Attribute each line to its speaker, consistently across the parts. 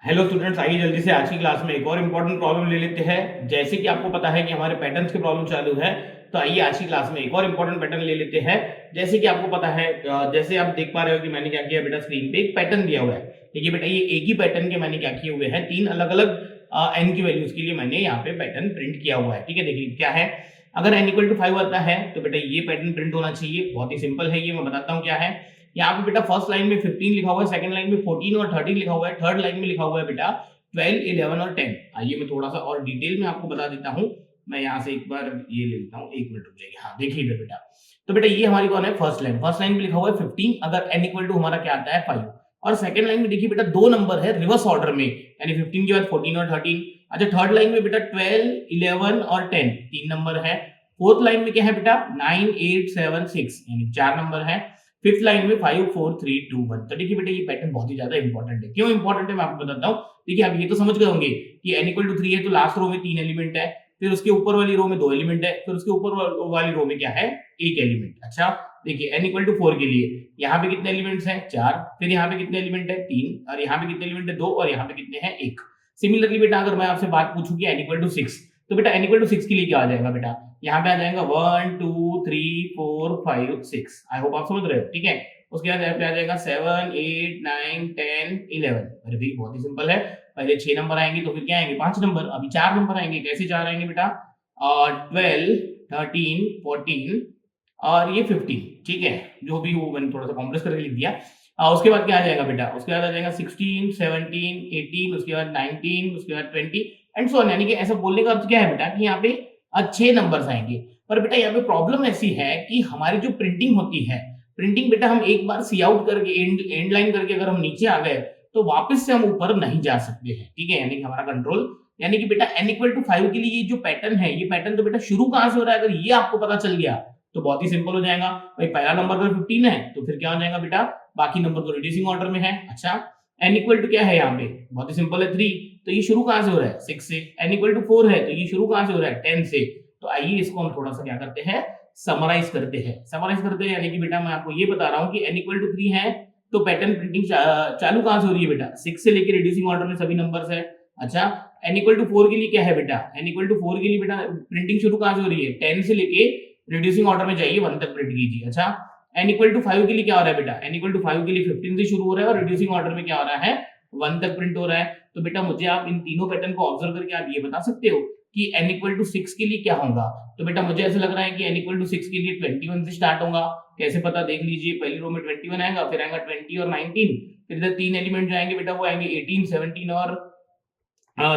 Speaker 1: Hello students, आइए जल्दी से आज की क्लास में एक और इम्पोर्टेंट प्रॉब्लम ले लेते हैं। जैसे कि आपको पता है कि हमारे पैटर्न्स की प्रॉब्लम चालू है, तो आइए आज की क्लास में एक और इम्पोर्टेंट पैटर्न ले लेते हैं। जैसे कि आपको पता है, जैसे आप देख पा रहे हो कि मैंने क्या किया बेटा, स्क्रीन पे एक पैटर्न दिया हुआ है। देखिए बेटा, ये एक ही पैटर्न के मैंने क्या किए हुए हैं, तीन अलग अलग एन की वैल्यूज के लिए मैंने यहाँ पे पैटर्न प्रिंट किया हुआ है। ठीक है, देखिए क्या है। अगर n इक्वल टू 5 आता है तो बेटा ये पैटर्न प्रिंट होना चाहिए। बहुत ही सिंपल है, ये मैं बताता हूँ क्या है। यहाँ पे बेटा फर्स्ट लाइन में 15 लिखा हुआ है, सेकंड लाइन में 14 और 13 लिखा हुआ है, थर्ड लाइन में लिखा हुआ है बेटा 12, 11 और 10। आइए मैं थोड़ा सा और डिटेल में आपको बता देता हूँ। मैं यहाँ से एक बार ये ले लेता हूँ, एक मिनट रुक जाइए। हाँ देखिए इधर बेटा, तो बेटा ये हमारी कौन है, फर्स्ट लाइन। फर्स्ट लाइन में लिखा हुआ है 15, अगर n इक्वल टू हमारा क्या आता है 5। और सेकंड लाइन में देखिए बेटा दो नंबर है रिवर्स ऑर्डर में, यानी 15 के बाद 14 और 13। अच्छा, थर्ड लाइन में बेटा 12, 11 और 10 तीन नंबर है। फोर्थ लाइन में क्या है बेटा 9, 8, 7, 6 यानी चार नंबर है। फिफ्थ लाइन में 5, 4, 3, 2, 1। तो देखिए बेटा ये पैटर्न बहुत ही ज्यादा इंपॉर्टेंट है। क्यों इंपॉर्टेंट है मैं आपको बताता हूँ। देखिए आप ये तो समझ गए होंगे कि n इक्वल टू 3 है तो लास्ट रो में तीन एलिमेंट है, फिर उसके ऊपर वाली रो में दो एलिमेंट है, फिर उसके ऊपर वाली रो में क्या है, एक एलिमेंट। अच्छा देखिए n इक्वल टू 4 के लिए यहाँ पे कितने एलिमेंट्स हैं, चार। फिर यहाँ पे कितने एलिमेंट है, तीन। और यहाँ पे कितने एलिमेंट है, दो। और यहाँ पे कितने हैं, एक। सिमिलरली बेटा अगर मैं आपसे बात पूछूं कि n इक्वल टू 6, तो बेटा n इक्वल टू 6 के लिए क्या आ जाएगा बेटा, यहाँ पे आ जाएगा 1, 2, 3, 4, 5, 6। आई होप आप समझ रहे हो। ठीक है, उसके बाद यहाँ पे आ जाएगा 7, 8, 9, 10, 11। अरे भाई बहुत ही सिंपल है, पहले 6 नंबर आएंगे तो फिर क्या आएंगे, 5 नंबर। अभी 4 नंबर आएंगे, कैसे 4 आएंगे बेटा, 12, 13, 14 और ये 15। ठीक है, जो भी वो मैंने थोड़ा सा कॉम्प्रेस करके लिख दिया। उसके बाद क्या आ जाएगा बेटा, उसके बाद आ जाएगा 16, 17, 18, उसके बाद 19, उसके बाद 20 एंड सो ऑन। यानी कि ऐसा बोलने का अर्थ क्या है बेटा कि यहाँ पे 6 नंबर्स आएंगे। पर बेटा यहाँ पे प्रॉब्लम ऐसी है कि हमारी जो प्रिंटिंग होती है, प्रिंटिंग बेटा हम एक बार सी आउट करके एंड लाइन करके अगर हम नीचे आ गए तो वापस से हम ऊपर नहीं जा सकते हैं। ठीक है, यानी कि हमारा कंट्रोल, यानी कि बेटा n इक्वल टू 5 के लिए ये जो पैटर्न है, ये पैटर्न तो बेटा शुरू कहां से हो रहा है, अगर ये आपको पता चल गया तो बहुत ही सिंपल हो जाएगा। भाई पहला नंबर अगर 15 है तो फिर क्या हो जाएगा बेटा, बाकी नंबर तो रिड्यूसिंग ऑर्डर में है। अच्छा, n इक्वल टू क्या है यहाँ पे, बहुत ही सिंपल है 3, तो ये शुरू कहां से हो रहा है, 6 से। n इक्वल टू 4 है तो ये शुरू कहां से हो रहा है, 10 से। तो आइए इसको हम थोड़ा सा क्या करते हैं, समराइज करते हैं। समराइज करते हैं यानी कि बेटा मैं आपको ये बता रहा हूँ कि n इक्वल टू 3 है तो पैटर्न प्रिंटिंग चालू कहां से हो रही है बेटा, 6 से लेकर रिड्यूसिंग ऑर्डर में सभी नंबर्स है। अच्छा, n इक्वल टू 4 के लिए क्या है बेटा, n इक्वल टू 4 के लिए बेटा प्रिंटिंग शुरू कहां से हो रही है, 10 से लेके रिड्यूसिंग ऑर्डर में जाइए 1 तक प्रिंट कीजिए। अच्छा, n इक्वल टू 5 के लिए क्या हो रहा है बेटा, n इक्वल टू 5 के लिए 15 से शुरू हो रहा है और रिड्यूसिंग ऑर्डर में क्या हो रहा है, 1 तक प्रिंट हो रहा है। तो बेटा मुझे आप इन तीनों पैटर्न को ऑब्जर्व करके आप ये बता सकते हो कि n इक्वल टू 6 के लिए क्या होगा। तो बेटा मुझे ऐसा लग रहा है कि n इक्वल टू 6 के लिए 21 से स्टार्ट होगा। कैसे पता, देख लीजिए, पहली रो में 21 आएगा, फिर आएगा 20 और 19, फिर इधर तीन एलिमेंट जो आएंगे बेटा वो आएंगे 18, 17 और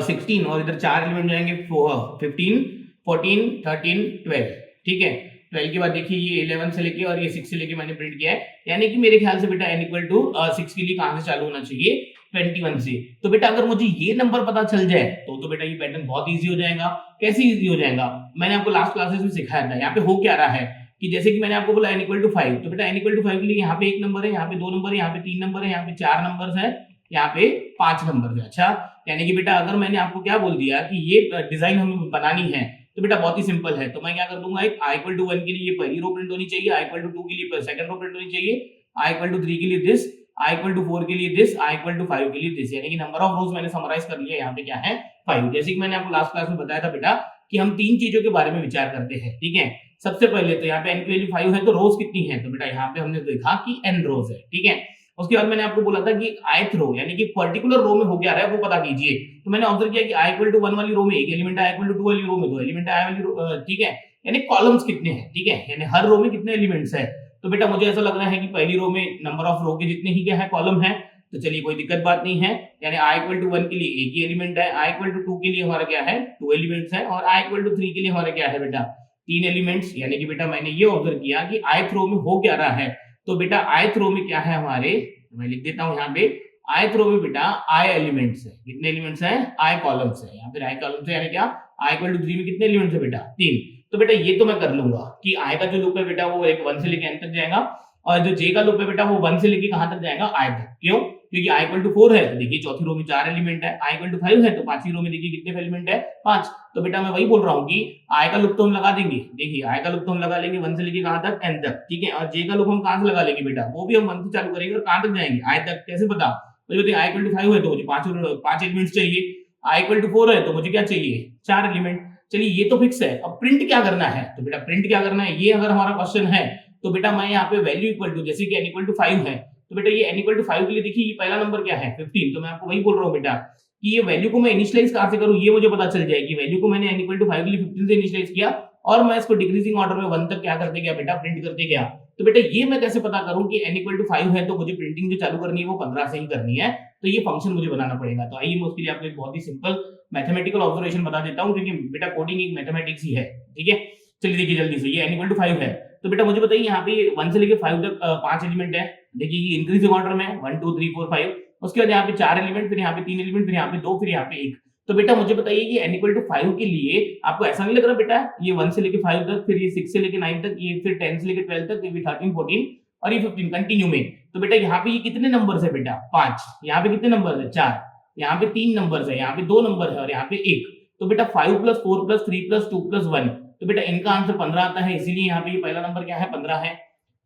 Speaker 1: 16, और इधर चार एलिमेंट जाएंगे 15, 14, 13, 12। ठीक है, 12 के बाद देखिए ये 11 से लेके और ये 6 से लेके मैंने प्रिंट किया है। यानी कि मेरे ख्याल से बेटा n इक्वल टू 6 के लिए कहां से चालू होना चाहिए, 21 से। तो बेटा अगर मुझे ये नंबर पता चल जाए तो बेटा ये पैटर्न बहुत इजी हो जाएगा। कैसे इजी हो जाएगा, मैंने आपको लास्ट क्लासेस में सिखाया था। यहाँ पे हो क्या रहा है कि जैसे कि मैंने आपको बोला n इक्वल टू 5, तो बेटा n इक्वल टू 5 के लिए यहाँ पे एक नंबर है, यहाँ पे दो नंबर है, यहाँ पे तीन नंबर है, यहाँ पे चार नंबर है, यहाँ पे पांच नंबर है। अच्छा, यानी कि बेटा अगर मैंने आपको क्या बोल दिया कि ये डिजाइन हमें बनानी है तो बेटा बहुत ही सिंपल है। तो मैं क्या कर दूंगा, एक i इक्वल टू 1 के लिए ये पहली रो प्रिंट होनी चाहिए, i इक्वल टू 2 के लिए सेकंड रो प्रिंट होनी चाहिए, i इक्वल टू 3 के लिए दिस, i इक्वल टू 4 के लिए दिस, i इक्वल टू 5 के लिए दिस। यानी कि नंबर ऑफ रोज मैंने समराइज कर लिया, यहाँ पे क्या है 5। जैसे कि मैंने आपको लास्ट क्लास में बताया था बेटा कि हम तीन चीजों के बारे में विचार करते हैं। ठीक है, सबसे पहले तो यहाँ पे n की वैल्यू 5 है तो रोज कितनी है, तो बेटा यहाँ पे हमने देखा कि n रोज है। ठीक है, उसके बाद मैंने आपको बोला था कि ith रो यानी कि पर्टिकुलर रो में हो क्या रहा है वो पता कीजिए। तो मैंने ऑब्जर्व किया कि i इक्वल टू 1 वाली रो में एक एलिमेंट है, i इक्वल टू 2 वाली रो में दो एलिमेंट है, i वाली रो, ठीक है, यानी कॉलम्स कितने हैं। ठीक है, यानी हर रो में कितने एलिमेंट्स है। तो बेटा मुझे ऐसा लग रहा है कि पहली रो में नंबर ऑफ रो के जितने ही क्या है कॉलम है, तो चलिए कोई दिक्कत बात नहीं है। यानी i इक्वल टू 1 के लिए एक ही एलिमेंट है, i इक्वल टू 2 के लिए हमारा क्या है, दो एलिमेंट्स है, और i इक्वल टू 3 के लिए हमारा क्या है बेटा, तीन एलिमेंट्स। यानी कि बेटा मैंने ये ऑब्जर्व किया कि ith रो में हो क्या रहा है। तो बेटा ith रो में क्या है हमारे, मैं लिख देता हूं यहाँ पे, ith रो में बेटा i एलिमेंट्स है। कितने एलिमेंट्स हैं, i कॉलम्स है। यहाँ पे i कॉलम्स है, यानी क्या i इक्वल टू 3 में कितने एलिमेंट्स है बेटा, तीन। तो बेटा ये तो मैं कर लूंगा कि i का जो लूप है बेटा वो एक 1 से लेके n तक जाएगा, और जो j का लूप है बेटा वो 1 से लेके कहां तक जाएगा, i तक। क्यों, क्योंकि i इक्वल टू 4 है तो देखिए चौथी रो में चार एलिमेंट है, i इक्वल टू 5 है तो पांचवी रो में देखिए कितने एलिमेंट है, पांच। तो बेटा मैं वही बोल रहा हूँ कि i का लूप तो हम लगा देंगे, देखिए i का लूप तो हम लगा लेंगे 1 से लेके कहां तक, n तक। ठीक है, और j का लूप हम कहां से लगा लेंगे बेटा, वो भी हम 1 से चालू करेंगे और कहां तक जाएंगे, i तक। कैसे पता, तो जो आई इक्वल टू 5 है तो मुझे पांच एलिमेंट्स चाहिए, आई इक्वल टू 4 है तो मुझे क्या चाहिए, 4 एलिमेंट। चलिए ये तो फिक्स है, अब प्रिंट क्या करना है, तो बेटा प्रिंट क्या करना है, ये अगर हमारा क्वेश्चन है तो बेटा मैं यहाँ पे वैल्यू इक्वल टू, जैसे कि n इक्वल टू 5 है तो बेटा ये n इक्वल टू 5 के लिए देखिए ये पहला नंबर क्या है 15, तो मैं आपको वही बोल रहा हूँ बेटा कि ये वैल्यू को मैं इनिशियलाइज कहां से करूं, ये मुझे पता चल जाएगी। वैल्यू को मैंने n इक्वल टू 5 के लिए 15 से इनिशियलाइज किया और मैं इसको डिक्रीजिंग ऑर्डर में 1 तक क्या करते गया बेटा, प्रिंट करते गया। तो बेटा ये मैं कैसे पता करूं कि n इक्वल टू 5 है तो मुझे प्रिंटिंग जो चालू करनी है वो 15 से ही करनी है, तो ये फंक्शन मुझे बनाना पड़ेगा। तो आइए मैं उसके लिए आपको एक बहुत ही सिंपल मैथमेटिकल ऑब्जर्वेशन बता देता हूं, क्योंकि बेटा कोडिंग एक मैथमेटिक्स ही है, ठीक है। चलिए देखिए जल्दी से, ये n इक्वल टू 5 है तो बेटा मुझे बताइए यहाँ पे 1 से लेके 5 तक 5 एलिमेंट है। देखिए ये इंक्रीजिंग ऑर्डर में 1 2 3 4 5, उसके बाद यहाँ पे 4 एलिमेंट, फिर यहाँ पे 3 एलिमेंट, फिर यहाँ पे 2, फिर यहाँ पे 1। तो बेटा मुझे बताइए कि n इक्वल टू 5 के लिए आपको ऐसा नहीं लग रहा बेटा, ये 1 से लेके 5 तक, फिर ये 6 से लेके 9 तक, ये फिर 10 से लेके 12 तक, ये 13 14 और ये 15 कंटिन्यू में। तो बेटा यहाँ पे ये कितने नंबर्स है बेटा, 5। यहाँ पे कितने नंबर है, 4। यहाँ पे 3 नंबर्स है, यहाँ पे 2 नंबर है और यहाँ पे 1। तो बेटा 5 प्लस 4 प्लस 3 प्लस 2 प्लस 1, तो बेटा इनका आंसर 15 आता है, इसीलिए यहाँ पे ये पहला नंबर क्या है, 15 है।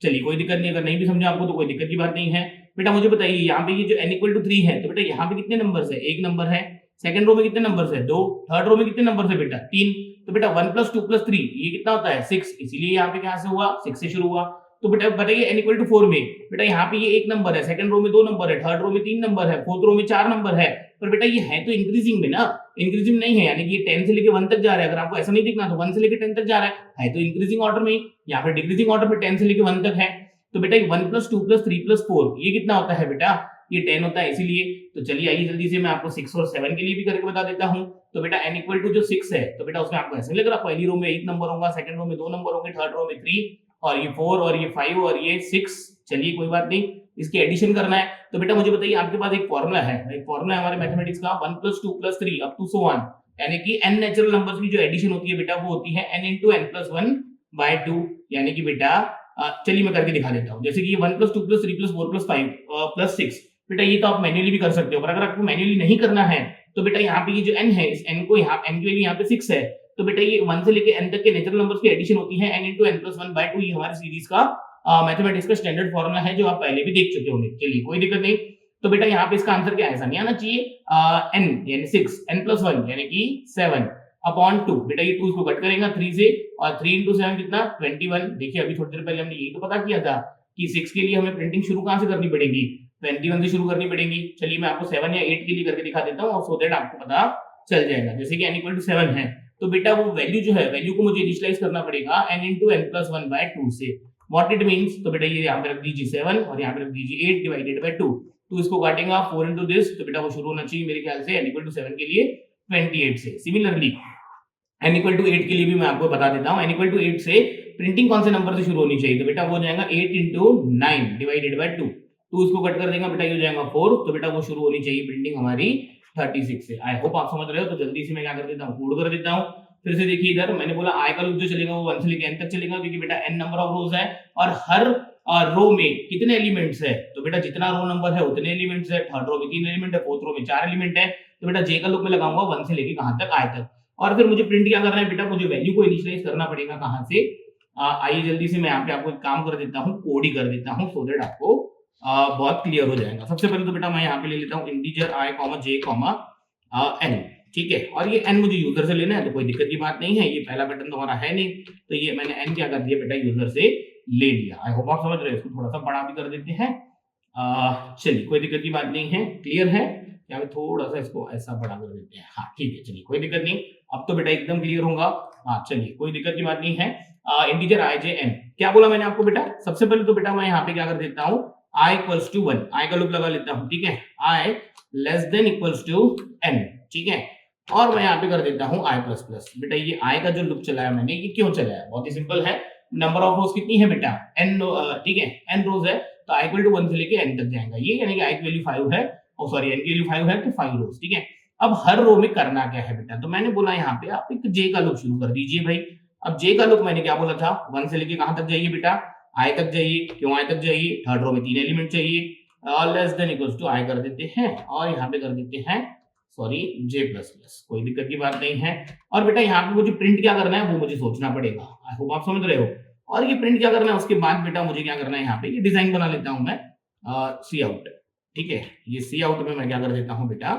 Speaker 1: चलिए कोई दिक्कत नहीं, अगर नहीं भी समझा आपको तो कोई दिक्कत की बात नहीं है। बेटा मुझे बताइए यहाँ पे ये जो n इक्वल टू 3 है तो बेटा यहाँ पे कितने नंबर्स है, 1 नंबर है। सेकंड रो में कितने नंबर्स है, 2। थर्ड रो में कितने नंबर्स है बेटा, 3। तो बेटा 1 प्लस 2 प्लस 3 ये कितना होता है, 6, इसीलिए यहाँ पे कहां से हुआ, 6 से शुरू हुआ। तो बेटा बताइए n इक्वल टू 4 में बेटा यहाँ पे ये 1 नंबर है, सेकंड रो में 2 नंबर है, थर्ड रो में 3 नंबर है, फोर्थ रो में 4 नंबर है, पर बेटा ये है तो इंक्रीजिंग में ना, इंक्रीजिंग नहीं है, यानी कि ये 10 से लेके 1 तक जा रहा है। अगर आपको ऐसा नहीं दिखना तो 1 से लेके 10 तक जा रहा है तो इंक्रीजिंग ऑर्डर में ही। यहाँ पे डिक्रीजिंग ऑर्डर में 10 से लेके 1 तक है। तो बेटा 1 प्लस 2 प्लस 3 प्लस 4 ये कितना होता है बेटा, ये 10 होता है, इसीलिए। तो चलिए आइए जल्दी से मैं आपको 6 और 7 के लिए भी करके बता देता हूं। तो बेटा n इक्वल टू जो 6 है तो बेटा उसमें आपको ऐसे नहीं लग रहा, पहली रो में 1 नंबर होगा, सेकंड रो में 2 नंबर होंगे, थर्ड रो में 3 और ये 4 और ये 5 और ये 6। चलिए कोई बात नहीं, इसकी एडिशन करना है। तो बेटा मुझे बताइए आपके पास एक फॉर्मूला है, हमारे मैथमेटिक्स का 1 plus 2 plus 3 up to so on, यानी कि n नेचुरल नंबर्स की जो एडिशन होती है बेटा वो होती है n into n plus 1 by 2, यानी कि बेटा चलिए मैं करके दिखा देता हूं। जैसे कि ये 1 plus 2 plus 3 plus 4 plus 5 plus 6, बेटा ये तो आप मैन्युअली भी कर सकते हो, पर अगर आपको मैन्युअली नहीं करना है तो बेटा यहाँ पे ये जो n है, इस n को यहाँ n की वैल्यू यहाँ पे 6 है, तो बेटा ये 1 से लेके n तक के नेचुरल नंबर्स की एडिशन होती है n into n plus 1 by 2। ये हमारे सीरीज का मैथमेटिक्स का स्टैंडर्ड फॉर्मूला है जो आप पहले भी देख चुके होंगे। चलिए कोई दिक्कत नहीं। तो बेटा यहाँ पे इसका आंसर क्या है, ऐसा नहीं आना चाहिए, n यानी 6, n प्लस 1 यानी कि 7 अपॉन 2। बेटा ये 2 इसको कट करेगा 3 से, और 3 इंटू 7 कितना, 21। देखिए अभी थोड़ी देर पहले हमने यही तो पता किया था कि 6 के लिए हमें प्रिंटिंग शुरू कहां से करनी पड़ेगी, 21 से शुरू करनी पड़ेगी। चलिए मैं आपको 7 या 8 के लिए करके दिखा देता हूं, और सो दैट आपको पता चल जाएगा। जैसे कि n इक्वल टू 7 है तो बेटा वो वैल्यू जो है, वैल्यू को मुझे इनिशियलाइज करना पड़ेगा n into n plus 1 by 2 से। व्हाट इट मींस, तो बेटा ये यहाँ पे रख दीजिए 7 और यहाँ पे रख दीजिए 8 डिवाइडेड बाय 2। तो इसको काटेंगे 4 इंटू दिस, तो बेटा वो शुरू होना चाहिए मेरे ख्याल से n इक्वल टू 7 के लिए 28 से। सिमिलरली n इक्वल टू 8 के लिए भी मैं आपको बता देता हूं, n इक्वल टू 8 से प्रिंटिंग कौन से नंबर से शुरू होनी चाहिए, तो बेटा वो हो जाएगा 8 इंटू 9 डिवाइडेड बाय 2। 2 इसको कट कर देगा बेटा, ये हो जाएगा 4, तो बेटा वो शुरू होनी चाहिए प्रिंटिंग हमारी 36 से। आई होप आप समझ रहे हो। तो जल्दी से मैं क्या कर देता हूं, कोड कर देता हूं। फिर से देखिए इधर मैंने बोला i का लूप जो चलेगा वो 1 से लेकर n तक चलेगा, क्योंकि बेटा n नंबर ऑफ रोज है और हर रो में कितने एलिमेंट्स है, तो बेटा जितना रो नंबर है उतने एलिमेंट्स है। थर्ड रो में 3 एलिमेंट है, फोर्थ रो में 4 एलिमेंट है, तो बेटा j का लूप में लगाऊंगा 1 से लेके कहां तक, i तक। और फिर मुझे प्रिंट क्या करना है बेटा, मुझे वैल्यू को इनिशियलाइज करना पड़ेगा कहां से। आइए जल्दी से मैं यहाँ पे आपको एक काम कर देता हूँ, कोड ही कर देता हूँ, सो दैट आपको बहुत क्लियर हो जाएगा। सबसे पहले तो बेटा मैं यहाँ पे ले लेता हूँ इंटीजर i j n, ठीक है। और ये n मुझे यूजर से लेना है, तो कोई दिक्कत की बात नहीं है, ये पहला बटन तो हमारा है नहीं, तो ये मैंने n क्या कर दिया बेटा, यूजर से ले लिया। आई होप आप समझ रहे हैं। इसको थोड़ा सा बड़ा भी कर देते हैं, चलिए कोई दिक्कत की बात नहीं है, क्लियर है। यहाँ पे थोड़ा सा इसको ऐसा बड़ा कर देते हैं, हाँ ठीक है, चलिए कोई दिक्कत नहीं, अब तो बेटा एकदम क्लियर होगा। हाँ चलिए कोई दिक्कत की बात नहीं है। इंटीजर i j n, क्या बोला मैंने आपको बेटा, सबसे पहले तो बेटा मैं यहाँ पे क्या कर देता हूँ, i इक्वल्स टू 1, i का लूप लगा लेता हूँ, ठीक है, i less than equals to n, ठीक है। और मैं यहाँ पे कर देता हूँ i प्लस प्लस। बेटा ये i का जो लूप चलाया मैंने, ये क्यों चलाया, बहुत ही सिंपल है। नंबर ऑफ रोज कितनी है बेटा, n, ठीक है, n रोज है, तो i इक्वल टू 1 से लेके n तक जाएगा ये, यानी कि i की वैल्यू 5 है, और सॉरी n की वैल्यू 5 है तो 5 रोज, ठीक है। अब हर रो में करना क्या है बेटा, तो मैंने बोला यहाँ पे आप एक j का लूप शुरू कर दीजिए भाई। अब j का लूप मैंने क्या बोला था, 1 से लेके कहां तक जाइए बेटा, i तक जाइए। क्यों i तक जाइए, थर्ड रो में 3 एलिमेंट चाहिए, less than equals to i कर देते हैं, और यहाँ पे कर देते हैं सॉरी j प्लस प्लस, कोई दिक्कत की बात नहीं है। और बेटा यहाँ पे मुझे प्रिंट क्या करना है वो मुझे सोचना पड़ेगा, आई होप आप समझ रहे हो। और ये प्रिंट क्या करना है, उसके बाद बेटा मुझे क्या करना है, यहाँ पे ये डिजाइन बना लेता हूं मैं, सी आउट, ठीक है, ये सी आउट में मैं क्या कर देता हूं बेटा,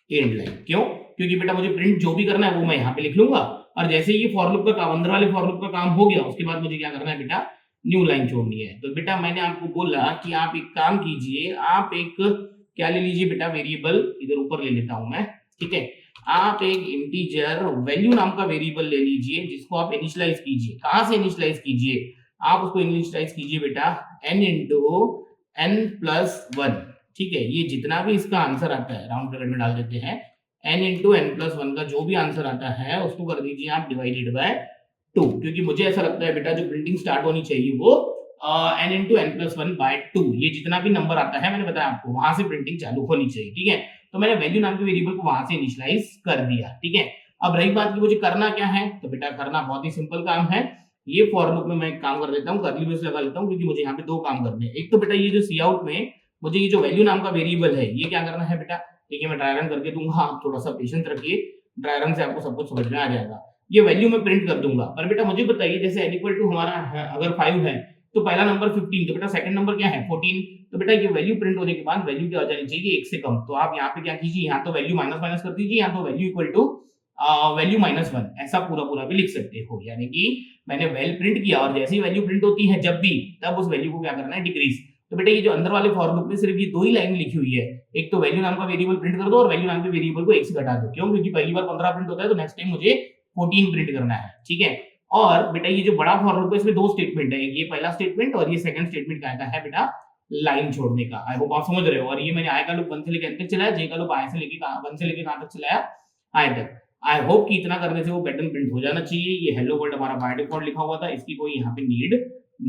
Speaker 1: एंड लाइन। क्यों? क्योंकि बेटा मुझे प्रिंट जो भी करना है वो मैं यहाँ पे लिख लूंगा, और जैसे ही ये फॉर लूप का काम, अंदर वाले फॉर लूप का काम हो गया, उसके बाद मुझे क्या करना है बेटा, न्यू लाइन छोड़नी है। तो बेटा मैंने आपको बोला कि आप एक काम कीजिए, आप एक क्या ले लीजिए बेटा, वेरिएबल, इधर ऊपर ले लेता हूं मैं, ठीक है, आप एक इंटीजर वैल्यू नाम का वेरिएबल ले लीजिए, जिसको आप इनिशियलाइज कीजिए। कहां से इनिशियलाइज कीजिए? आप उसको इनिशियलाइज कीजिए बेटा n into n plus one, ठीक है, ये जितना भी इसका आंसर आता है राउंड ब्रैकेट में डाल देते हैं, n into N plus one का जो भी आंसर आता है उसको कर दीजिए आप डिवाइडेड बाय 2, क्योंकि मुझे ऐसा लगता है बेटा जो प्रिंटिंग स्टार्ट होनी चाहिए वो n into N plus one by 2, ये जितना भी नंबर आता है मैंने बताया आपको वहां से प्रिंटिंग चालू होनी चाहिए, ठीक है। तो मैंने वैल्यू नाम के वेरिएबल को वहां से इनिशियलाइज कर दिया, ठीक है। अब रही बात कि मुझे करना क्या है, तो बेटा करना बहुत ही सिंपल काम है। ये फॉर लूप में मैं एक काम कर देता हूँ, कर्ली ब्रेस लगा लेता हूँ, क्योंकि मुझे यहाँ पे दो काम करने हैं। एक तो बेटा ये जो सी आउट में मुझे ये जो वैल्यू नाम का वेरिएबल है ये क्या करना है बेटा, देखिए मैं ड्राई रन करके दूंगा, आप थोड़ा सा पेशेंस रखिए, ड्राई रन से आपको सब कुछ समझ में आ जाएगा। ये वैल्यू मैं प्रिंट कर दूंगा, पर बेटा मुझे बताइए जैसे n इक्वल टू हमारा है, अगर 5 है तो पहला नंबर 15, तो बेटा सेकंड नंबर क्या है 14, तो बेटा ये वैल्यू प्रिंट होने के बाद वैल्यू क्या हो जानी चाहिए 1 से कम। तो आप यहाँ पे क्या कीजिए, यहाँ तो वैल्यू माइनस माइनस कर दीजिए, यहाँ तो value equal to value minus one, ऐसा पूरा पूरा भी लिख सकते हो। यानी कि मैंने वैल्यू प्रिंट किया और जैसे ही वैल्यू प्रिंट होती है जब भी, तब उस वैल्यू को क्या करना है, डिक्रीज। तो बेटा ये जो अंदर वाले फॉर लूप में सिर्फ ये दो ही लाइन लिखी हुई है, एक तो वैल्यू नाम का वेरिएबल प्रिंट कर दो और वैल्यू नाम के वेरिएबल को 1 से घटा दो। क्यों? क्योंकि पहली बार 15 प्रिंट होता है, तो नेक्स्ट टाइम मुझे 14 प्रिंट करना है, ठीक है। और बेटा ये जो बड़ा फॉर लूप है इसमें दो स्टेटमेंट है, ये पहला स्टेटमेंट और ये सेकंड स्टेटमेंट क्या है बेटा, लाइन छोड़ने का। आई होप आप समझ रहे हो। और ये मैंने आई का लूप 1 से लेकर n तक चलाया, जे का लूप आई से लेकर 1 से लेकर कहां तक चलाया, आई तक। आई होप कि इतना करने से वो पैटर्न प्रिंट हो जाना चाहिए। ये हेलो वर्ल्ड हमारा बाय डिफॉल्ट लिखा हुआ था, इसकी कोई यहाँ पे नीड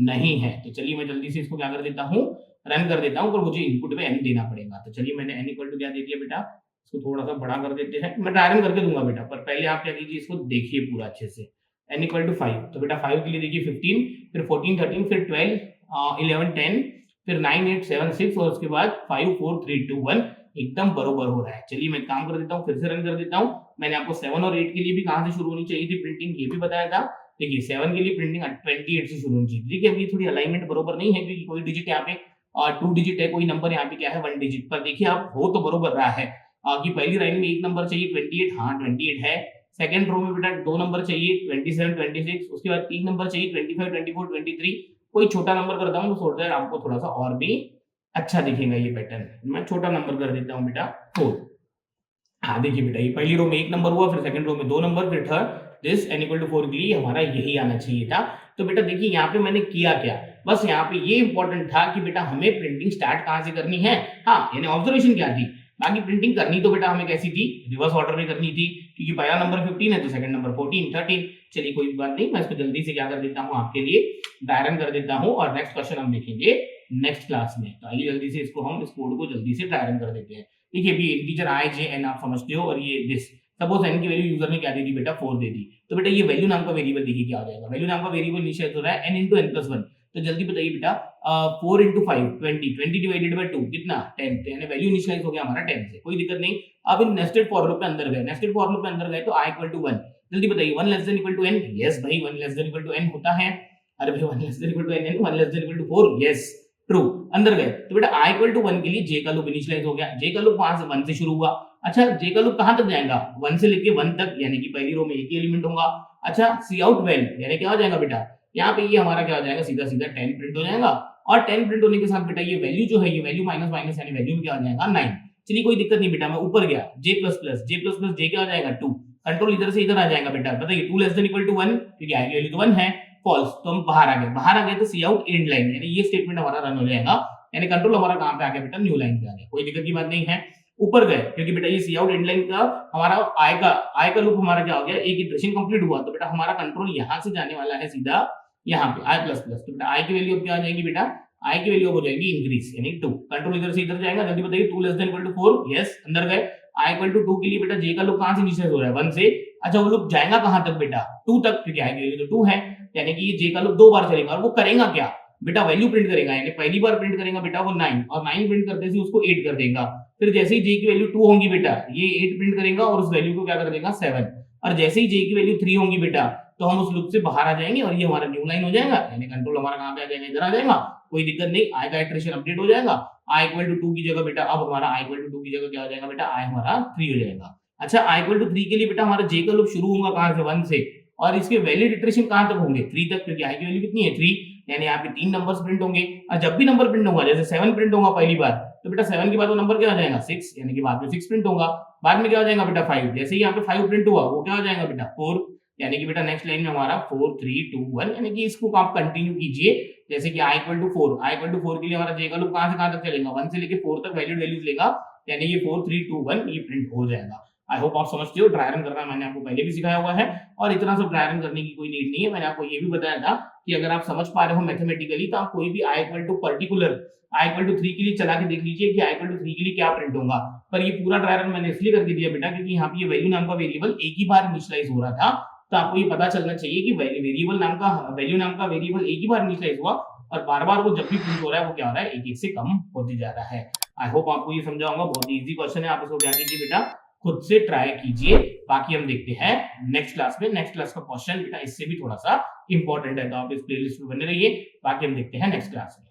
Speaker 1: नहीं है। तो चलिए मैं जल्दी से इसको क्या कर देता हूँ, रन कर देता हूँ, पर मुझे इनपुट में n देना पड़ेगा। तो चलिए मैंने n इक्वल टू क्या दे दिया बेटा, इसको थोड़ा सा बड़ा कर देते हैं, मैं ड्राई रन करके दूंगा बेटा, पर पहले आप क्या कीजिए, इसको देखिए पूरा अच्छे से। n इक्वल टू 5, तो बेटा 5 के लिए देखिए 15, फिर 14 13, फिर 12 11 10, फिर 9 8 7 6 और उसके बाद 5 4 3 2 1, एकदम बरोबर हो रहा है। चलिए मैं काम कर देता हूँ, फिर से रन कर देता हूँ। मैंने आपको 7 और 8 के लिए भी कहां से शुरू होनी चाहिए थी प्रिंटिंग, ये भी बताया था। देखिए 7 के लिए प्रिंटिंग 28 से शुरू होनी चाहिए। देखिए अभी थोड़ी अलाइनमेंट बरोबर नहीं है, क्योंकि कोई डिजिट यहाँ पे 2 डिजिट है, कोई नंबर यहाँ पे क्या है 1 डिजिट, पर देखिए आप हो तो बरोबर रहा है कि पहली लाइन में एक नंबर चाहिए 28, हाँ 28 है। सेकंड रो में बेटा दो नंबर चाहिए 27 26, उसके बाद तीन नंबर चाहिए 25 24 23। कोई छोटा नंबर करता हूँ तो सो दैट आपको थोड़ा सा और भी अच्छा दिखेगा ये पैटर्न। मैं छोटा नंबर कर देता हूँ बेटा 4। हाँ देखिए बेटा ये पहली रो में एक नंबर हुआ, फिर सेकंड रो में दो नंबर, फिर third, this n equal to 4 के लिए हमारा यही आना चाहिए था। तो बेटा देखिए यहाँ पे मैंने किया क्या, बस यहाँ पे ये इंपॉर्टेंट था कि बेटा हमें प्रिंटिंग स्टार्ट कहाँ से करनी है। हाँ यानी ऑब्जर्वेशन क्या थी, बाकी प्रिंटिंग करनी तो बेटा हमें कैसी थी, रिवर्स ऑर्डर में करनी थी, क्योंकि पहला नंबर 15 है तो सेकंड नंबर 14 13। चलिए कोई बात नहीं, मैं इसको जल्दी से क्या कर देता हूँ, आपके लिए डायरन कर देता हूँ, और नेक्स्ट क्वेश्चन हम देखेंगे नेक्स्ट क्लास में। तो आइए जल्दी से इसको हम इस कोड को जल्दी से डायरन कर देते हैं। देखिए अभी इंटीजर आई जे एन आप समझते हो, और ये दिस, सपोज n की वैल्यू यूजर ने क्या दे दी बेटा 4 दे दी, तो बेटा ये वैल्यू नाम का वेरिएबल देखिए क्या हो जाएगा। वैल्यू नाम का वेरिएबल इनिशियलाइज हो रहा है n into n plus 1, तो जल्दी बताइए बेटा 4 into 5 20, 20 डिवाइडेड बाय 2 कितना 10, तो यानी वैल्यू इनिशियलाइज हो गया हमारा 10 से, कोई दिक्कत नहीं। अब इन नेस्टेड फॉर लूप पे अंदर गए, नेस्टेड फॉर लूप पे अंदर गए तो i इक्वल टू 1, जल्दी बताइए 1 less than equal to n, yes भाई 1 less than equal to n होता है। अरे भाई 1 less than equal to n 1 less than equal to 4, yes true. अंदर गए तो बेटा i इक्वल टू 1 के लिए j का लूप इनिशियलाइज हो गया, j का लूप वहां से 1 से शुरू हुआ। अच्छा j का लूप कहां तक जाएगा, 1 से लेके 1 तक, यानी कि पहली रो में एक ही एलिमेंट होगा। अच्छा सी आउट वैल यानी क्या हो जाएगा बेटा, यहाँ पे ये हमारा क्या हो जाएगा, सीधा सीधा 10 प्रिंट हो जाएगा, और 10 प्रिंट होने के साथ बेटा ये वैल्यू जो है, ये वैल्यू माइनस माइनस यानी वैल्यू में क्या हो जाएगा 9। चलिए कोई दिक्कत नहीं बेटा, मैं ऊपर गया j प्लस प्लस j क्या हो जाएगा 2, कंट्रोल इधर से इधर आ जाएगा बेटा। बताइए 2 लेस देन इक्वल टू 1, क्योंकि आई की वैल्यू तो 1 है, फॉल्स, तो हम बाहर आ गए तो सी आउट एंड लाइन, यानी ये स्टेटमेंट हमारा रन हो जाएगा, यानी कंट्रोल हमारा कहां पे आ गया बेटा, न्यू लाइन पे आ गया। कोई दिक्कत की बात नहीं है। ऊपर गए क्योंकि बेटा ये सी आउट एंड लाइन का हमारा आई का लूप हमारा क्या हो गया, एक इटरेशन कंप्लीट हुआ, तो बेटा हमारा कंट्रोल यहां से जाने वाला है सीधा यहाँ पे आई प्लस प्लस, तो बेटा आई की वैल्यू अब क्या आ जाएगी बेटा, आई की वैल्यू हो जाएगी इंक्रीज, यानी 2, कंट्रोल इधर से इधर जाएगा। जल्दी बताइए 2 less than equal to 4, yes अंदर गए। आई इक्वल टू 2 के लिए बेटा जे का लूप कहां से इनिशियलाइज हो रहा है 1 से, अच्छा वो लूप जाएगा कहां तक बेटा 2 तक, क्योंकि आई की वैल्यू तो 2 है, यानी कि ये जे का लूप दो बार चलेगा, और वो करेगा क्या बेटा, वैल्यू प्रिंट करेगा, यानी पहली बार प्रिंट करेगा बेटा वो 9, और 9 प्रिंट करते से उसको 8 कर देगा, फिर जैसे ही जे की वैल्यू 2 होंगी बेटा ये 8 प्रिंट करेगा और उस वैल्यू को क्या कर देगा 7, और जैसे ही जे की वैल्यू 3 होंगी बेटा तो हम उस लूप से बाहर आ जाएंगे और ये हमारा न्यू लाइन हो जाएगा, यानी कंट्रोल हमारा कहाँ पे आ जाएगा, इधर आ जाएगा, कोई दिक्कत नहीं, आई का इटरेशन अपडेट हो जाएगा, आई इक्वल टू 2 की जगह बेटा अब हमारा आई इक्वल टू 2 की जगह क्या हो जाएगा बेटा, आई हमारा 3 हो जाएगा। अच्छा, आई इक्वल टू 3 के लिए बेटा हमारा जे का लूप शुरू होगा कहां से, 1 से, और इसके वैलिड इटरेशन कहां तक होंगे, 3 तक, क्योंकि आई की वैल्यू कितनी है 3, यानी यहाँ पे 3 नंबर्स प्रिंट होंगे। और जब भी नंबर प्रिंट होगा, जैसे 7 प्रिंट होगा पहली बार, तो बेटा 7 के बाद वो नंबर क्या हो जाएगा 6, यानी कि बाद में 6 प्रिंट होगा, बाद में क्या हो जाएगा बेटा 5, जैसे ही यहाँ पे 5 प्रिंट हुआ वो क्या हो जाएगा बेटा 4, यानी कि बेटा नेक्स्ट लाइन में हमारा 4 3 2 1, यानी कि इसको आप कंटिन्यू कीजिए, जैसे कि I equal to 4, I equal to 4 के लिए हमारा जे का लूप कहां से कहां तक चलेगा, 1 से लेके 4 तक वैलिड वैल्यूज लेगा, यानी कि 4 3 2 1 ये प्रिंट हो जाएगा। आई होप आप समझते हो, ड्राई रन करना मैंने आपको पहले भी सिखाया हुआ है और इतना सब ड्राई रन करने की कोई नीड नहीं है। मैंने आपको ये भी बताया था कि अगर आप समझ पा रहे हो मैथमेटिकली तो आप कोई भी I equal to particular I equal to 3 के लिए चला के देख लीजिए कि आई इक्वल टू 3 के लिए क्या प्रिंट होगा। पर ये पूरा ड्राई रन मैंने इसलिए करके दिया बेटा क्योंकि यहाँ पे ये वैल्यू नाम का वेरिएबल एक ही बार इनिशियलाइज हो रहा था, तो आपको ये पता चलना चाहिए कि वेरिएबल नाम का वैल्यू नाम का वेरिएबल एक ही बार इनिशियलाइज हुआ और बार-बार वो जब भी प्रिंट हो रहा है वो क्या हो रहा है, एक-एक से कम होते जा रहा है। आई होप आपको ये समझा होगा, बहुत ही इजी क्वेश्चन है, आप इसको क्या कीजिए बेटा खुद से ट्राई कीजिए। बाकी हम देखते हैं नेक्स्ट क्लास में, नेक्स्ट क्लास का क्वेश्चन बेटा इससे भी थोड़ा सा इंपॉर्टेंट है, तो आप इस प्लेलिस्ट में बने रहिए, बाकी हम देखते हैं नेक्स्ट क्लास में।